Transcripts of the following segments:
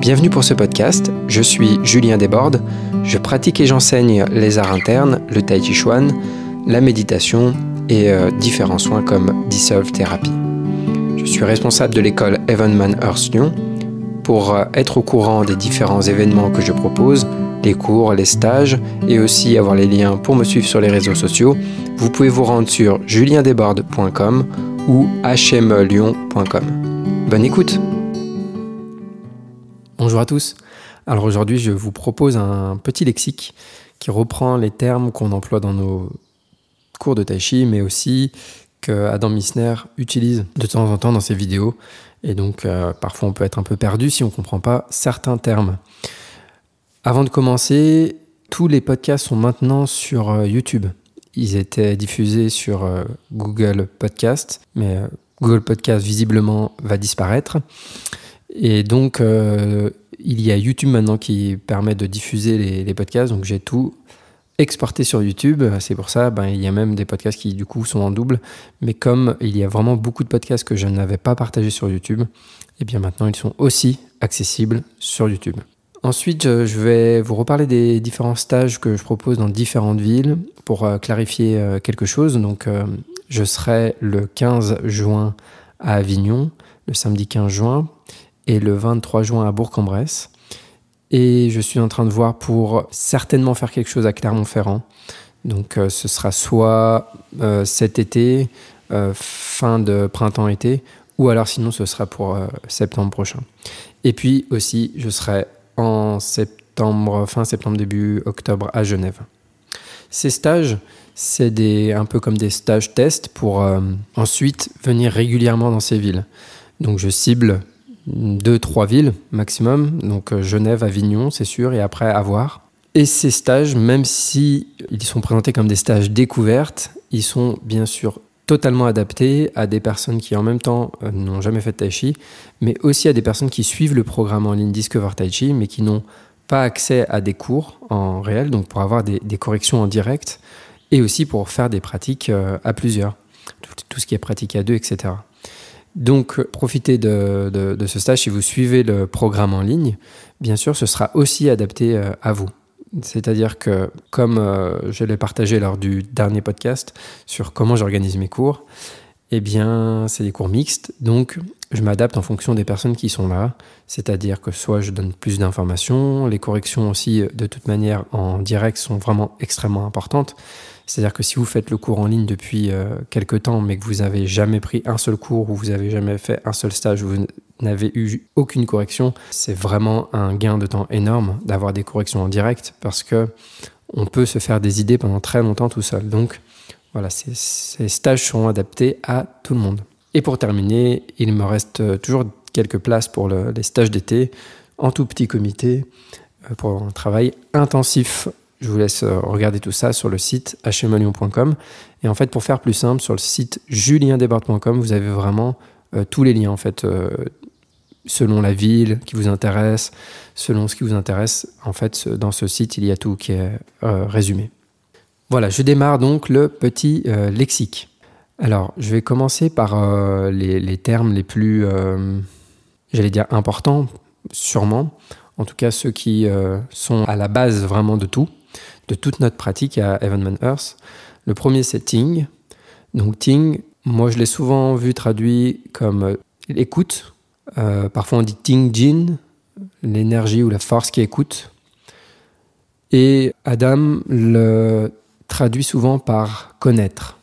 Bienvenue pour ce podcast, je suis Julien Desbordes, je pratique et j'enseigne les arts internes, le tai chi chuan, la méditation et différents soins comme Dissolve Therapy. Je suis responsable de l'école Evenman Earth Lyon. Pour être au courant des différents événements que je propose, les cours, les stages et aussi avoir les liens pour me suivre sur les réseaux sociaux, vous pouvez vous rendre sur juliendesbordes.com ou hmlyon.com. Bonne écoute! Bonjour à tous. Alors aujourd'hui, je vous propose un petit lexique qui reprend les termes qu'on emploie dans nos cours de tai chi, mais aussi que Adam Missner utilise de temps en temps dans ses vidéos. Et donc, parfois, on peut être un peu perdu si on ne comprend pas certains termes. Avant de commencer, tous les podcasts sont maintenant sur YouTube. Ils étaient diffusés sur Google Podcast, mais Google Podcast, visiblement, va disparaître. Et donc, il y a YouTube maintenant qui permet de diffuser les podcasts. Donc, j'ai tout exporté sur YouTube. C'est pour ça, il y a même des podcasts qui, du coup, sont en double. Mais comme il y a vraiment beaucoup de podcasts que je n'avais pas partagés sur YouTube, et bien maintenant, ils sont aussi accessibles sur YouTube. Ensuite, je vais vous reparler des différents stages que je propose dans différentes villes pour clarifier quelque chose. Donc, je serai le 15 juin à Avignon, le samedi 15 juin, et le 23 juin à Bourg-en-Bresse. Et je suis en train de voir pour certainement faire quelque chose à Clermont-Ferrand. Donc ce sera soit cet été, fin de printemps-été, ou alors sinon ce sera pour septembre prochain. Et puis aussi, je serai en septembre, fin septembre, début octobre à Genève. Ces stages, c'est un peu comme des stages tests pour ensuite venir régulièrement dans ces villes. Donc je cible 2-3 villes maximum, donc Genève, Avignon, c'est sûr, et après à voir. Et ces stages, même si ils sont présentés comme des stages découvertes, ils sont bien sûr totalement adaptés à des personnes qui en même temps n'ont jamais fait de tai chi, mais aussi à des personnes qui suivent le programme en ligne Discover Tai Chi, mais qui n'ont pas accès à des cours en réel, donc pour avoir des corrections en direct, et aussi pour faire des pratiques à plusieurs, tout ce qui est pratique à deux, etc. Donc, profitez de ce stage. Si vous suivez le programme en ligne, bien sûr, ce sera aussi adapté à vous. C'est-à-dire que, comme je l'ai partagé lors du dernier podcast sur comment j'organise mes cours, eh bien, c'est des cours mixtes. Donc, je m'adapte en fonction des personnes qui sont là. C'est-à-dire que soit je donne plus d'informations, les corrections aussi, de toute manière, en direct, sont vraiment extrêmement importantes. C'est-à-dire que si vous faites le cours en ligne depuis quelques temps, mais que vous n'avez jamais pris un seul cours ou vous n'avez jamais fait un seul stage, vous n'avez eu aucune correction, c'est vraiment un gain de temps énorme d'avoir des corrections en direct parce qu'on peut se faire des idées pendant très longtemps tout seul. Donc voilà, ces stages seront adaptés à tout le monde. Et pour terminer, il me reste toujours quelques places pour les stages d'été en tout petit comité pour un travail intensif. Je vous laisse regarder tout ça sur le site hmlyon.com. Et en fait, pour faire plus simple, sur le site juliendesbordes.com, vous avez vraiment tous les liens, en fait, selon la ville qui vous intéresse, selon ce qui vous intéresse. En fait, dans ce site, il y a tout qui est résumé. Voilà, je démarre donc le petit lexique. Alors, je vais commencer par les termes les plus, j'allais dire, importants, sûrement. En tout cas, ceux qui sont à la base vraiment de tout. De toute notre pratique à Evenman Earth. Le premier, c'est Ting. Donc Ting, moi je l'ai souvent vu traduit comme l'écoute. Parfois on dit Ting Jin, l'énergie ou la force qui écoute. Et Adam le traduit souvent par connaître.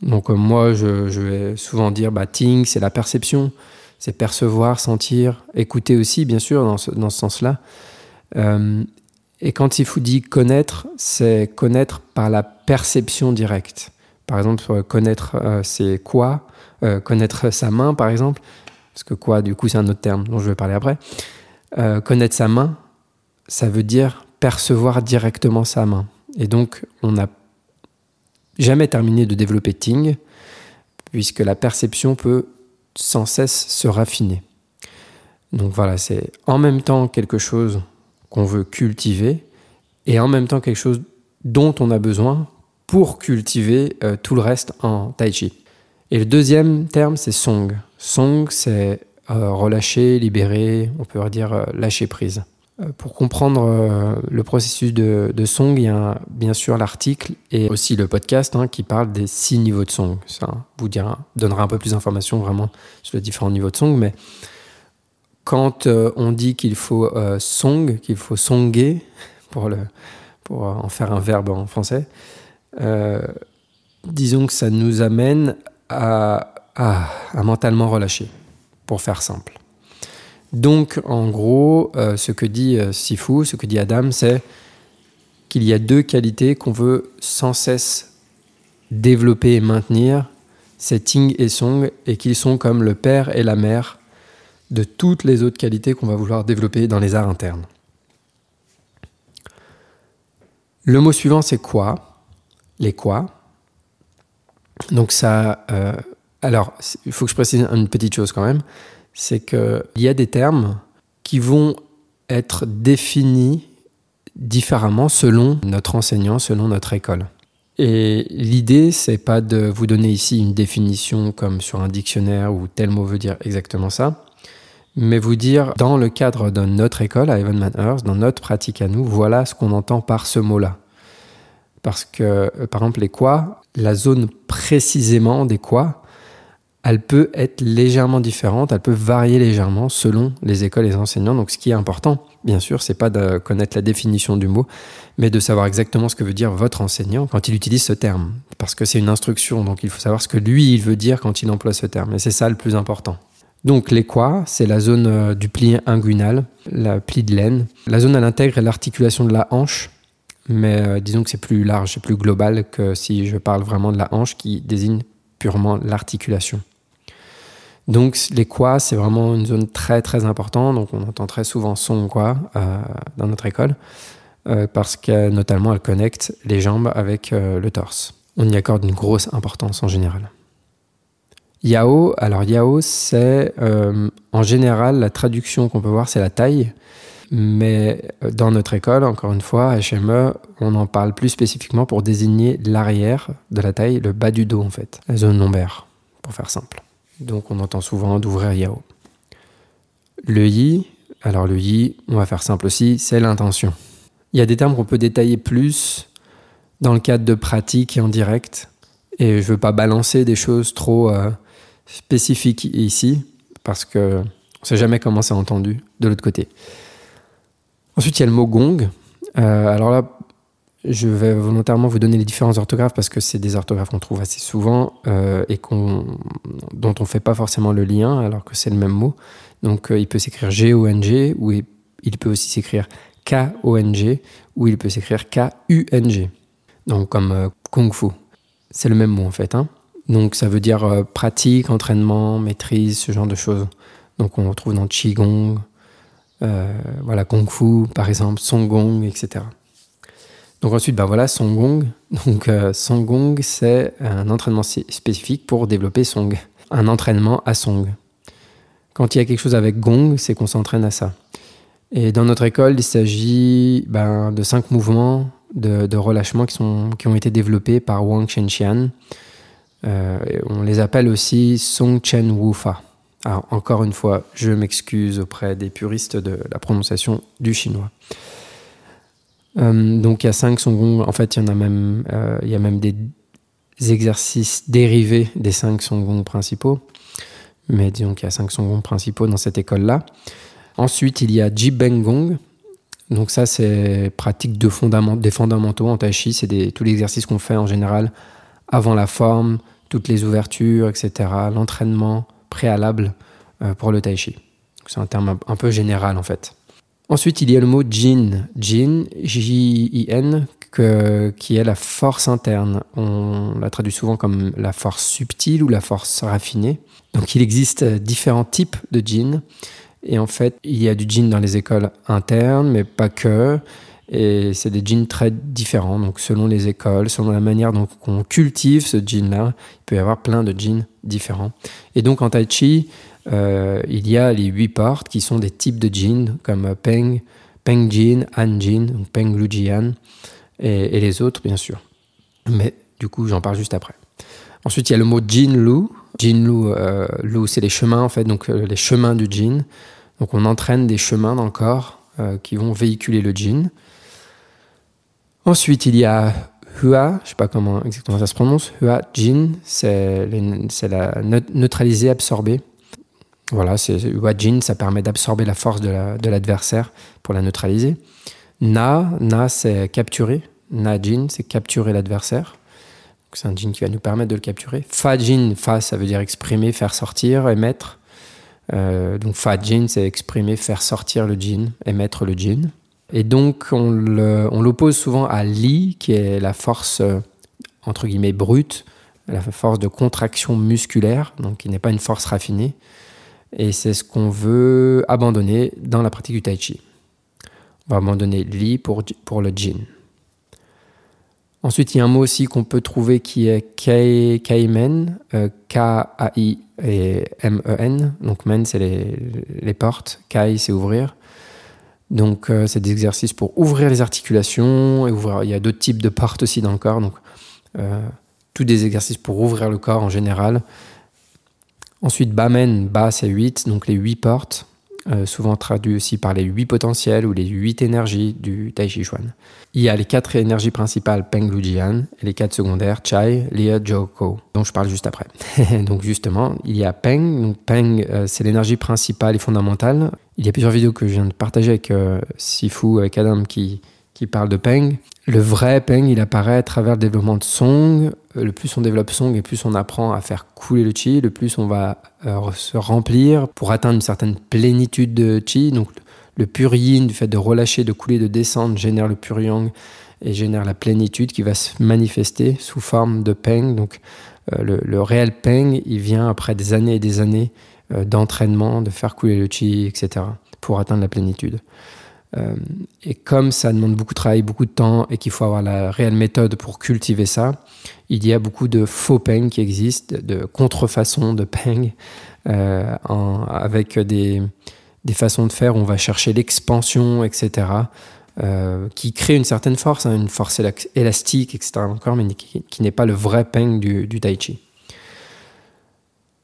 Donc moi je vais souvent dire Ting, c'est la perception, c'est percevoir, sentir, écouter aussi bien sûr dans ce sens-là. Et quand il vous dit connaître, c'est connaître par la perception directe. Par exemple, connaître c'est quoi, connaître sa main par exemple, parce que quoi du coup c'est un autre terme dont je vais parler après. Connaître sa main, ça veut dire percevoir directement sa main. Et donc on n'a jamais terminé de développer Ting, puisque la perception peut sans cesse se raffiner. Donc voilà, c'est en même temps quelque chose qu'on veut cultiver et en même temps quelque chose dont on a besoin pour cultiver tout le reste en tai chi. Et le deuxième terme, c'est Song. Song, c'est relâcher, libérer, on peut dire lâcher prise. Pour comprendre le processus de Song, il y a bien sûr l'article et aussi le podcast qui parle des 6 niveaux de Song. Ça vous donnera un peu plus d'informations vraiment sur les différents niveaux de Song, mais quand on dit qu'il faut Song, qu'il faut songer, pour en faire un verbe en français, disons que ça nous amène à mentalement relâcher, pour faire simple. Donc, en gros, ce que dit Sifu, ce que dit Adam, c'est qu'il y a 2 qualités qu'on veut sans cesse développer et maintenir, c'est Ting et Song, et qu'ils sont comme le père et la mère de toutes les autres qualités qu'on va vouloir développer dans les arts internes. Le mot suivant, c'est quoi? Les quoi. Donc ça... alors, il faut que je précise une petite chose quand même. C'est qu'il y a des termes qui vont être définis différemment selon notre enseignant, selon notre école. Et l'idée, c'est pas de vous donner ici une définition comme sur un dictionnaire où tel mot veut dire exactement ça, mais vous dire, dans le cadre de notre école, à Evenman Earth, dans notre pratique à nous, voilà ce qu'on entend par ce mot-là. Parce que, par exemple, les quoi, la zone précisément des quoi, elle peut être légèrement différente, elle peut varier légèrement selon les écoles et les enseignants. Donc ce qui est important, bien sûr, c'est pas de connaître la définition du mot, mais de savoir exactement ce que veut dire votre enseignant quand il utilise ce terme. Parce que c'est une instruction, donc il faut savoir ce que lui, il veut dire quand il emploie ce terme. Et c'est ça le plus important. Donc les quoi, c'est la zone du pli inguinal, la pli de l'aine. La zone, elle intègre l'articulation de la hanche, mais disons que c'est plus large, c'est plus global que si je parle vraiment de la hanche qui désigne purement l'articulation. Donc les quoi, c'est vraiment une zone très très importante, donc on entend très souvent son quoi dans notre école, parce que notamment elle connecte les jambes avec le torse. On y accorde une grosse importance en général. Yao, alors Yao, c'est en général la traduction qu'on peut voir, c'est la taille, mais dans notre école, encore une fois, à HME, on en parle plus spécifiquement pour désigner l'arrière de la taille, le bas du dos en fait, la zone lombaire, pour faire simple. Donc on entend souvent d'ouvrir Yao. Le Yi, alors le Yi, on va faire simple aussi, c'est l'intention. Il y a des termes qu'on peut détailler plus dans le cadre de pratique et en direct, et je ne veux pas balancer des choses trop spécifiques ici, parce qu'on ne sait jamais comment c'est entendu de l'autre côté. Ensuite, il y a le mot gong. Alors là, je vais volontairement vous donner les différents orthographes parce que c'est des orthographes qu'on trouve assez souvent et dont on ne fait pas forcément le lien alors que c'est le même mot. Donc il peut s'écrire G-O-N-G ou il peut aussi s'écrire K-O-N-G ou il peut s'écrire K-U-N-G. Donc comme Kung Fu. C'est le même mot en fait. Donc ça veut dire pratique, entraînement, maîtrise, ce genre de choses. Donc on retrouve dans Qigong, voilà, Kung Fu par exemple, Song Gong, etc. Donc ensuite, voilà, Song Gong. Donc Song Gong, c'est un entraînement spécifique pour développer Song. Un entraînement à Song. Quand il y a quelque chose avec Gong, c'est qu'on s'entraîne à ça. Et dans notre école, il s'agit de 5 mouvements de relâchement qui ont été développés par Wang Chenxian. On les appelle aussi Song Chen Wu Fa. Alors encore une fois, je m'excuse auprès des puristes de la prononciation du chinois. Donc il y a 5 Song Gong. En fait, il y a même des exercices dérivés des 5 Song Gong principaux. Mais disons qu'il y a 5 Song Gong principaux dans cette école-là. Ensuite, il y a Jibeng Gong. Donc ça, c'est pratique des fondamentaux en tai chi. C'est tous les exercices qu'on fait en général avant la forme, toutes les ouvertures, etc. L'entraînement préalable pour le tai chi. C'est un terme un peu général en fait. Ensuite, il y a le mot Jin. Jin, J-I-N, qui est la force interne. On la traduit souvent comme la force subtile ou la force raffinée. Donc il existe différents types de Jin. Et en fait, il y a du Jin dans les écoles internes, mais pas que. Et c'est des Jins très différents. Donc selon les écoles, selon la manière dont on cultive ce Jin-là, il peut y avoir plein de Jins différents. Et donc en Tai Chi, il y a les 8 portes qui sont des types de Jin, comme Peng, Peng Jin, Han Jin, Peng Lu Jian, et les autres bien sûr. Mais du coup, j'en parle juste après. Ensuite, il y a le mot Jin-Lu. Jin-Lu, Lu, c'est les chemins, en fait, donc les chemins du Jin. Donc, on entraîne des chemins dans le corps qui vont véhiculer le Jin. Ensuite, il y a Hua, je ne sais pas comment exactement ça se prononce. Hua Jin, c'est la neutraliser, absorber. Voilà, Hua Jin, ça permet d'absorber la force de l'adversaire pour la neutraliser. Na, c'est capturer. Na Jin, c'est capturer l'adversaire. C'est un Jin qui va nous permettre de le capturer. Fa Jin, Fa, ça veut dire exprimer, faire sortir, émettre. Donc Fa Jin, c'est exprimer, faire sortir le Jin, émettre le Jin. Et donc, on l'oppose souvent à Li, qui est la force, entre guillemets, brute, la force de contraction musculaire, donc qui n'est pas une force raffinée. Et c'est ce qu'on veut abandonner dans la pratique du Tai Chi. On va abandonner Li pour le Jin. Ensuite, il y a un mot aussi qu'on peut trouver qui est Kai-men, K-A-I et M-E-N. Donc, men, c'est les portes, Kai, c'est ouvrir. Donc, c'est des exercices pour ouvrir les articulations. Et ouvrir. Il y a d'autres types de portes aussi dans le corps. Donc, tous des exercices pour ouvrir le corps en général. Ensuite, Bamen, Ba, c'est 8, donc les 8 portes. Souvent traduit aussi par les 8 potentiels ou les 8 énergies du Tai Chi Chuan. Il y a les 4 énergies principales Peng, Lu, Jian et les 4 secondaires Chai, Lia, Zhou, Kou, dont je parle juste après. Donc justement, il y a Peng. Donc Peng, c'est l'énergie principale et fondamentale. Il y a plusieurs vidéos que je viens de partager avec Sifu, avec Adam qui parle de Peng. Le vrai Peng, il apparaît à travers le développement de Song. Le plus on développe Song et plus on apprend à faire couler le Qi, le plus on va se remplir pour atteindre une certaine plénitude de Qi. Donc le pur Yin, du fait de relâcher, de couler, de descendre, génère le pur Yang et génère la plénitude qui va se manifester sous forme de Peng. Donc le réel Peng, il vient après des années et des années d'entraînement, de faire couler le Qi, etc. pour atteindre la plénitude. Et comme ça demande beaucoup de travail, beaucoup de temps et qu'il faut avoir la réelle méthode pour cultiver ça, il y a beaucoup de faux Peng qui existent, de contrefaçons de Peng avec des façons de faire où on va chercher l'expansion, etc. Qui crée une certaine force, une force élastique, etc. encore, mais qui n'est pas le vrai Peng du Tai Chi.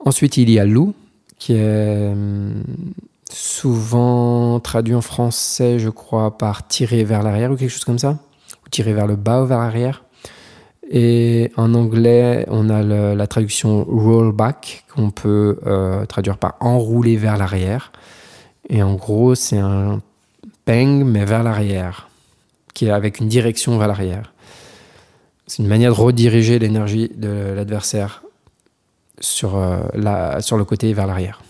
Ensuite, il y a Lu, qui est souvent traduit en français, je crois, par tirer vers l'arrière ou quelque chose comme ça, ou tirer vers le bas ou vers l'arrière. Et en anglais, on a la traduction roll back, qu'on peut traduire par enrouler vers l'arrière. Et en gros, c'est un Peng, mais vers l'arrière, qui est avec une direction vers l'arrière. C'est une manière de rediriger l'énergie de l'adversaire sur le côté vers l'arrière.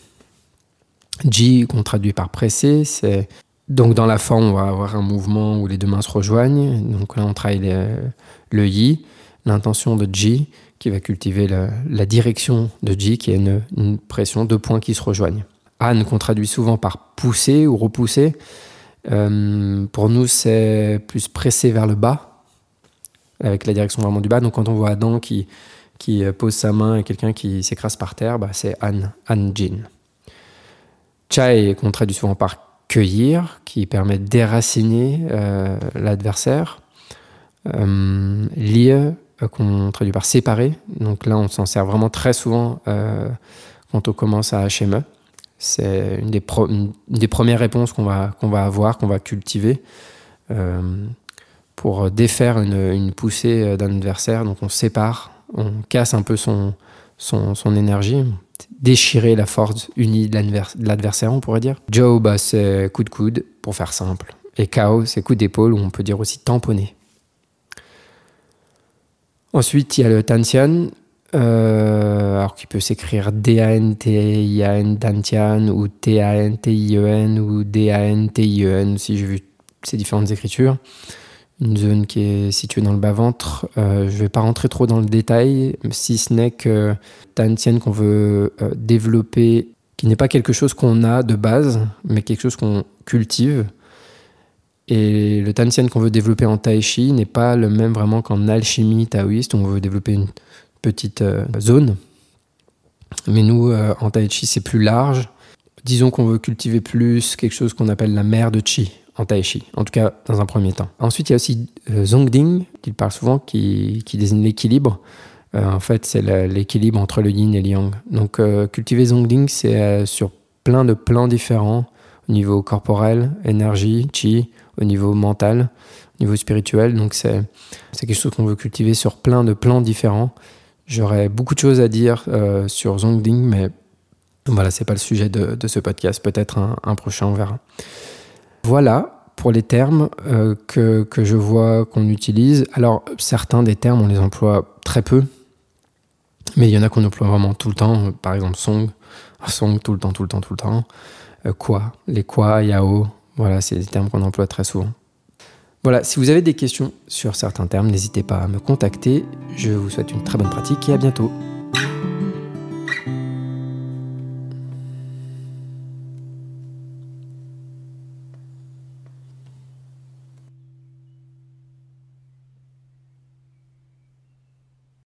Ji, qu'on traduit par presser, c'est donc dans la forme, on va avoir un mouvement où les deux mains se rejoignent. Donc là, on travaille le Yi, l'intention de Ji, qui va cultiver la direction de Ji, qui est une pression, 2 points qui se rejoignent. Han, qu'on traduit souvent par pousser ou repousser. Pour nous, c'est plus presser vers le bas, avec la direction vraiment du bas. Donc quand on voit Adam qui pose sa main et quelqu'un qui s'écrase par terre, c'est Han Jin. Chai, qu'on traduit souvent par cueillir, qui permet de déraciner l'adversaire. Lie, qu'on traduit par séparer. Donc là, on s'en sert vraiment très souvent quand on commence à HME. C'est une des premières réponses qu'on va avoir, qu'on va cultiver pour défaire une poussée d'un adversaire. Donc on sépare, on casse un peu son énergie, déchirer la force unie de l'adversaire, on pourrait dire. Zhou, c'est coup de coude, pour faire simple. Et Kao, c'est coup d'épaule, ou on peut dire aussi tamponner. Ensuite, il y a le Tantian, alors qui peut s'écrire D-A-N-T-I-A-N, Dantian, ou T-A-N-T-I-E-N, ou D-A-N-T-I-E-N, si j'ai vu ces différentes écritures. Une zone qui est située dans le bas-ventre. Je ne vais pas rentrer trop dans le détail, si ce n'est que Tantian qu'on veut développer, qui n'est pas quelque chose qu'on a de base, mais quelque chose qu'on cultive. Et le Tantian qu'on veut développer en Tai Chi n'est pas le même vraiment qu'en alchimie taoïste, où on veut développer une petite zone. Mais nous, en Tai Chi, c'est plus large. Disons qu'on veut cultiver plus quelque chose qu'on appelle la mer de Qi en Tai Chi, en tout cas dans un premier temps. Ensuite, il y a aussi Zongding, qu'il parle souvent, qui désigne l'équilibre. En fait, c'est l'équilibre entre le yin et le yang. Donc, cultiver Zongling, c'est sur plein de plans différents, au niveau corporel, énergie, chi, au niveau mental, au niveau spirituel. Donc, c'est quelque chose qu'on veut cultiver sur plein de plans différents. J'aurais beaucoup de choses à dire sur Zongling, mais voilà, c'est pas le sujet de ce podcast. Peut-être un prochain, on verra. Voilà pour les termes que je vois qu'on utilise. Alors, certains des termes, on les emploie très peu, mais il y en a qu'on emploie vraiment tout le temps. Par exemple, song tout le temps. Kwa, les kwa, yao, voilà, c'est des termes qu'on emploie très souvent. Voilà, si vous avez des questions sur certains termes, n'hésitez pas à me contacter. Je vous souhaite une très bonne pratique et à bientôt.